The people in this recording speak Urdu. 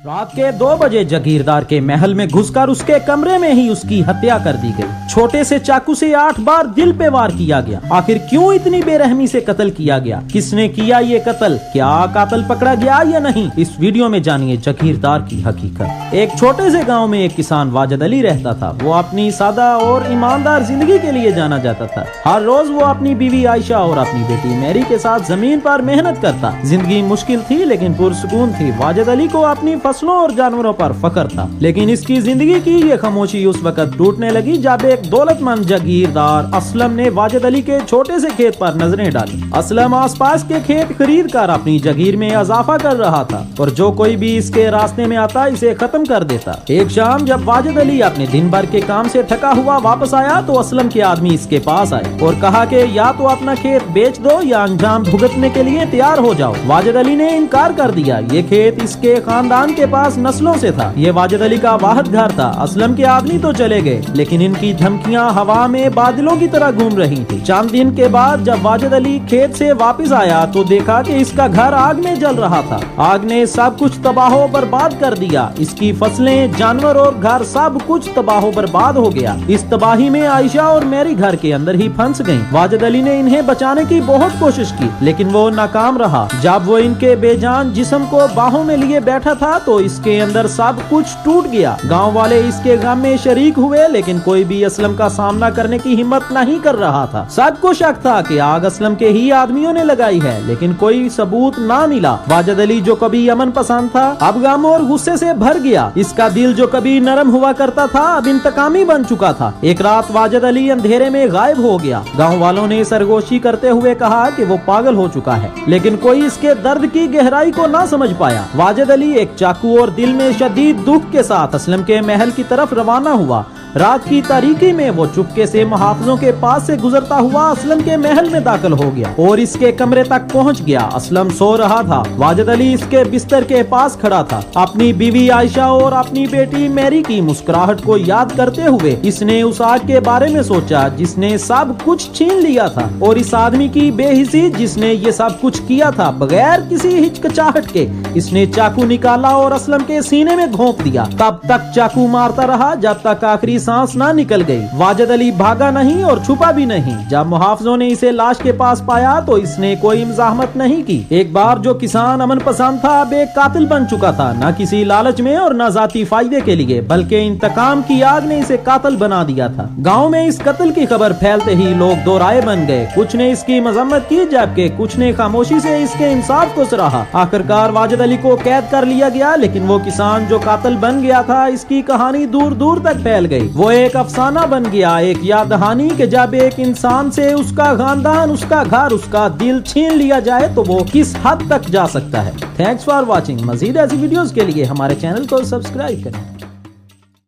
رات کے 2 بجے جاگیردار کے محل میں گھس کر اس کے کمرے میں ہی اس کی ہتیا کر دی گئی۔ چھوٹے سے چاقو سے 8 بار دل پہ وار کیا گیا۔ آخر کیوں اتنی بے رحمی سے قتل کیا گیا؟ کس نے کیا یہ قتل؟ کیا قاتل پکڑا گیا یا نہیں؟ اس ویڈیو میں جانیے جاگیردار کی حقیقت۔ ایک چھوٹے سے گاؤں میں ایک کسان واجد علی رہتا تھا۔ وہ اپنی سادہ اور ایماندار زندگی کے لیے جانا جاتا تھا۔ ہر روز وہ اپنی بیوی عائشہ اور اپنی بیٹی میری کے ساتھ زمین پر محنت کرتا۔ زندگی مشکل تھی لیکن پرسکون تھی۔ واجد علی کو اپنی فصلوں اور جانوروں پر فخر تھا، لیکن اس کی زندگی کی یہ خاموشی اس وقت ٹوٹنے لگی جب ایک دولت مند جاگیردار اسلم نے واجد علی کے چھوٹے سے کھیت پر نظریں ڈالی۔ اسلم آس پاس کے کھیت خرید کر اپنی جاگیر میں اضافہ کر رہا تھا اور جو کوئی بھی اس کے راستے میں آتا اسے ختم کر دیتا۔ ایک شام جب واجد علی اپنے دن بھر کے کام سے تھکا ہوا واپس آیا تو اسلم کے آدمی اس کے پاس آئے اور کہا کہ یا تو اپنا کھیت بیچ دو یا انجام بھگتنے کے لیے تیار ہو جاؤ۔ واجد علی نے انکار کر دیا۔ یہ کھیت اس کے خاندان کے پاس نسلوں سے تھا۔ یہ واجد علی کا واحد گھر تھا۔ اسلم کے آدمی تو چلے گئے لیکن ان کی دھمکیاں ہوا میں بادلوں کی طرح گھوم رہی تھی۔ چند دن کے بعد جب واجد علی کھیت سے واپس آیا تو دیکھا کہ اس کا گھر آگ میں جل رہا تھا۔ آگ نے سب کچھ تباہ و برباد کر دیا۔ اس کی فصلیں، جانور اور گھر سب کچھ تباہ و برباد ہو گیا۔ اس تباہی میں عائشہ اور میری گھر کے اندر ہی پھنس گئیں۔ واجد علی نے انہیں بچانے کی بہت کوشش کی لیکن وہ ناکام رہا۔ جب وہ ان کے بے جان جسم کو باہوں میں لیے بیٹھا تھا تو اس کے اندر سب کچھ ٹوٹ گیا۔ گاؤں والے اس کے غم میں شریک ہوئے لیکن کوئی بھی اسلم کا سامنا کرنے کی ہمت نہیں کر رہا تھا۔ سب کو شک تھا کہ آگ اسلم کے ہی آدمیوں نے لگائی ہے لیکن کوئی ثبوت نہ ملا۔ واجد علی جو کبھی امن پسند تھا اب غم اور غصے سے بھر گیا۔ اس کا دل جو کبھی نرم ہوا کرتا تھا اب انتقامی بن چکا تھا۔ ایک رات واجد علی اندھیرے میں غائب ہو گیا۔ گاؤں والوں نے سرگوشی کرتے ہوئے کہا کہ وہ پاگل ہو چکا ہے لیکن کوئی اس کے درد کی گہرائی کو نہ سمجھ پایا۔ واجد علی ایک چاقو اور دل میں شدید دکھ کے ساتھ اسلم کے محل کی طرف روانہ ہوا۔ رات کی تاریکی میں وہ چپکے سے محافظوں کے پاس سے گزرتا ہوا اسلم کے محل میں داخل ہو گیا اور اس کے کمرے تک پہنچ گیا۔ اسلم سو رہا تھا۔ واجد علی اس کے بستر کے پاس کھڑا تھا۔ اپنی بیوی عائشہ اور اپنی بیٹی میری کی مسکراہٹ کو یاد کرتے ہوئے اس نے اس آگ کے بارے میں سوچا جس نے سب کچھ چھین لیا تھا اور اس آدمی کی بے حسی جس نے یہ سب کچھ کیا تھا۔ بغیر کسی ہچکچاہٹ کے اس نے چاقو نکالا اور اسلم کے سینے میں گھونپ دیا۔ تب تک چاقو مارتا رہا جب تک آخری سانس نہ نکل گئی۔ واجد علی بھاگا نہیں اور چھپا بھی نہیں۔ جب محافظوں نے اسے لاش کے پاس پایا تو اس نے کوئی مزاحمت نہیں کی۔ ایک بار جو کسان امن پسند تھا اب ایک قاتل بن چکا تھا، نہ کسی لالچ میں اور نہ ذاتی فائدے کے لیے بلکہ انتقام کی آگ نے اسے قاتل بنا دیا تھا۔ گاؤں میں اس قتل کی خبر پھیلتے ہی لوگ دو رائے بن گئے۔ کچھ نے اس کی مذمت کی جبکہ کچھ نے خاموشی سے اس کے انصاف کو سراہا۔ آخرکار واجد علی کو قید کر لیا گیا لیکن وہ کسان جو قاتل بن گیا تھا اس کی کہانی دور دور تک پھیل گئی۔ وہ ایک افسانہ بن گیا، ایک یاد دہانی کہ جب ایک انسان سے اس کا خاندان، اس کا گھر، اس کا دل چھین لیا جائے تو وہ کس حد تک جا سکتا ہے۔ Thanks for watching. مزید ایسی ویڈیوز کے لیے ہمارے چینل کو سبسکرائب کریں۔